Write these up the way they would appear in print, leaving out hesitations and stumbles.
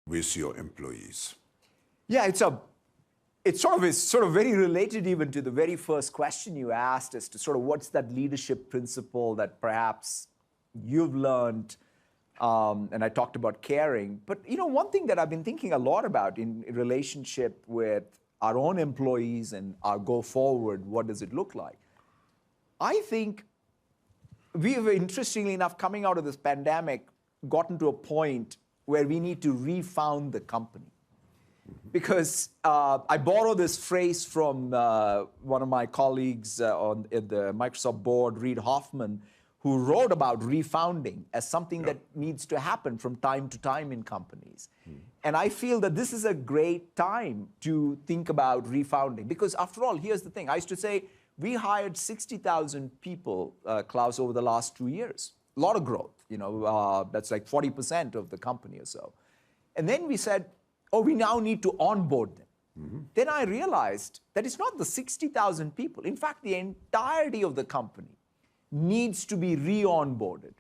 with your employees? Yeah, it's sort of very related even to the very first question you asked as to sort of what's that leadership principle that perhaps you've learned, and I talked about caring. But one thing that I've been thinking a lot about in relationship with our own employees and our go forward, what does it look like? I think we've, interestingly enough, coming out of this pandemic, gotten to a point where we need to refound the company. Because I borrow this phrase from one of my colleagues on the Microsoft board, Reid Hoffman, who wrote about refounding as something that needs to happen from time to time in companies. And I feel that this is a great time to think about refounding. Because after all, here's the thing. I used to say, we hired 60,000 people, Klaus, over the last 2 years. A lot of growth, that's like 40% of the company or so. And then we said, oh, we now need to onboard them. Then I realized that it's not the 60,000 people. In fact, the entirety of the company needs to be re-onboarded.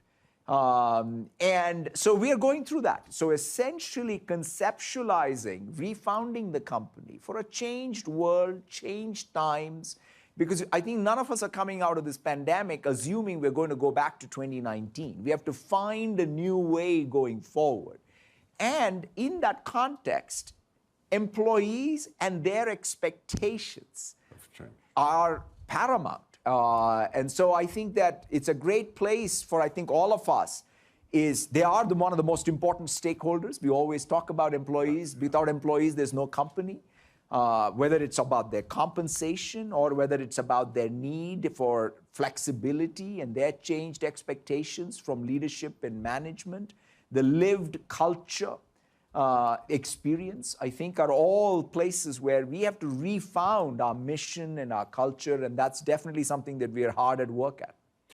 And so we are going through that. So essentially conceptualizing, refounding the company for a changed world, changed times, because I think none of us are coming out of this pandemic assuming we're going to go back to 2019. We have to find a new way going forward. And in that context, employees and their expectations are paramount. And so I think that it's a great place for, I think, all of us. They are one of the most important stakeholders. We always talk about employees. Without employees, there's no company. Whether it's about their compensation or whether it's about their need for flexibility and their changed expectations from leadership and management, the lived culture experience, I think, are all places where we have to refound our mission and our culture, and that's definitely something that we are hard at work at.